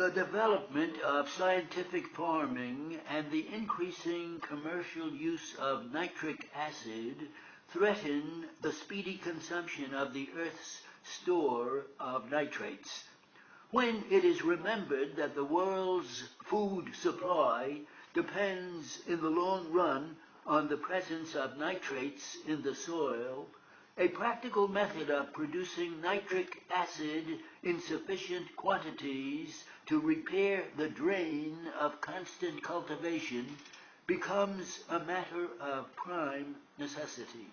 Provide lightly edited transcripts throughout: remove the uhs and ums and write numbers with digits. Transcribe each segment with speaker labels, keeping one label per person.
Speaker 1: The development of scientific farming and the increasing commercial use of nitric acid threaten the speedy consumption of the Earth's store of nitrates. When it is remembered that the world's food supply depends in the long run on the presence of nitrates in the soil, a practical method of producing nitric acid in sufficient quantities to repair the drain of constant cultivation becomes a matter of prime necessity.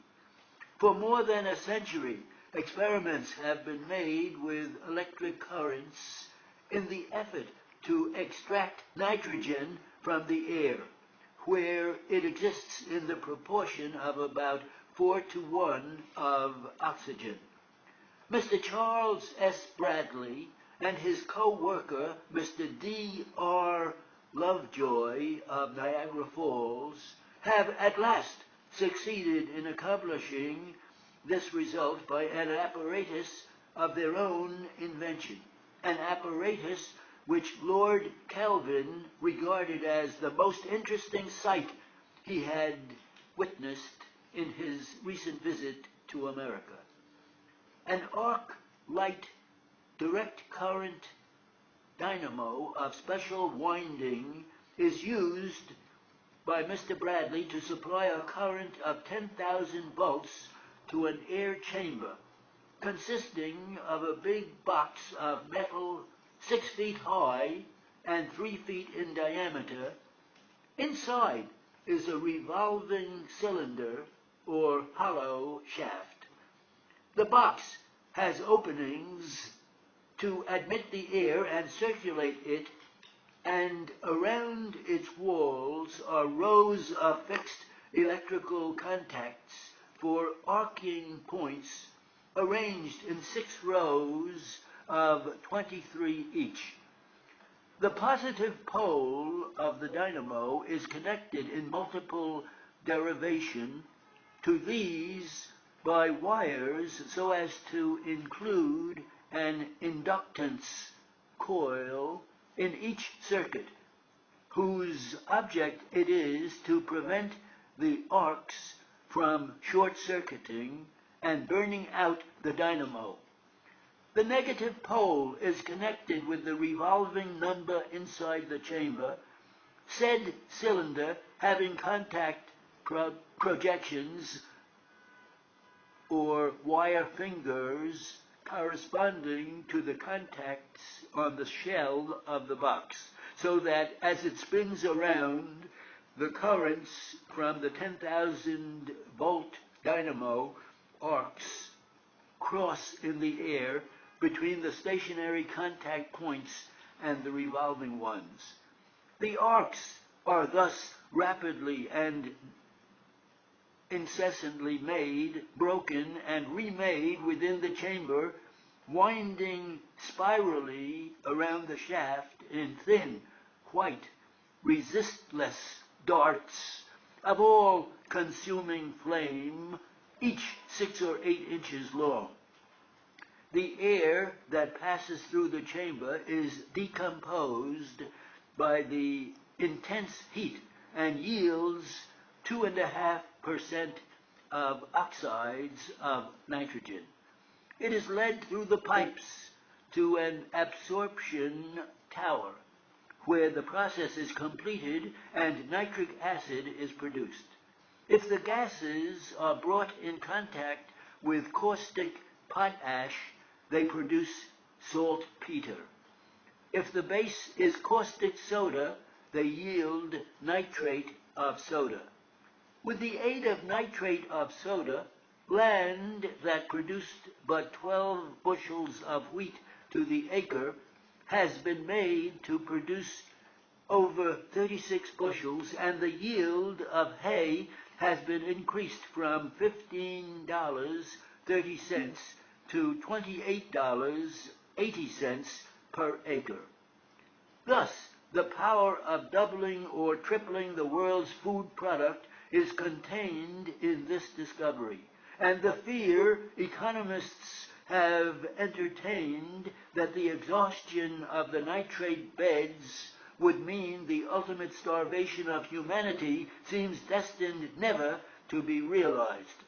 Speaker 1: For more than a century, experiments have been made with electric currents in the effort to extract nitrogen from the air, where it exists in the proportion of about 4:1 of oxygen. Mr. Charles S. Bradley and his co-worker, Mr. D.R. Lovejoy of Niagara Falls, have at last succeeded in accomplishing this result by an apparatus of their own invention, an apparatus which Lord Kelvin regarded as the most interesting sight he had witnessed in his recent visit to America. An arc light direct current dynamo of special winding is used by Mr. Bradley to supply a current of 10,000 volts to an air chamber consisting of a big box of metal 6 feet high and 3 feet in diameter. Inside is a revolving cylinder or hollow shaft. The box has openings to admit the air and circulate it, and around its walls are rows of fixed electrical contacts for arcing points arranged in 6 rows of 23 each. The positive pole of the dynamo is connected in multiple derivation to these by wires so as to include an inductance coil in each circuit, whose object it is to prevent the arcs from short-circuiting and burning out the dynamo. The negative pole is connected with the revolving number inside the chamber, said cylinder having contact projections or wire fingers corresponding to the contacts on the shell of the box, so that as it spins around, the currents from the 10,000 volt dynamo arcs cross in the air between the stationary contact points and the revolving ones. The arcs are thus rapidly and incessantly made, broken, and remade within the chamber, winding spirally around the shaft in thin, white, resistless darts of all-consuming flame, each 6 or 8 inches long. The air that passes through the chamber is decomposed by the intense heat and yields 2.5% of oxides of nitrogen. It is led through the pipes to an absorption tower, where the process is completed and nitric acid is produced. If the gases are brought in contact with caustic potash, they produce saltpeter. If the base is caustic soda, they yield nitrate of soda. With the aid of nitrate of soda, land that produced but 12 bushels of wheat to the acre has been made to produce over 36 bushels, and the yield of hay has been increased from $15.30 to $28.80 per acre. Thus, the power of doubling or tripling the world's food product is contained in this discovery, and the fear economists have entertained that the exhaustion of the nitrate beds would mean the ultimate starvation of humanity seems destined never to be realized.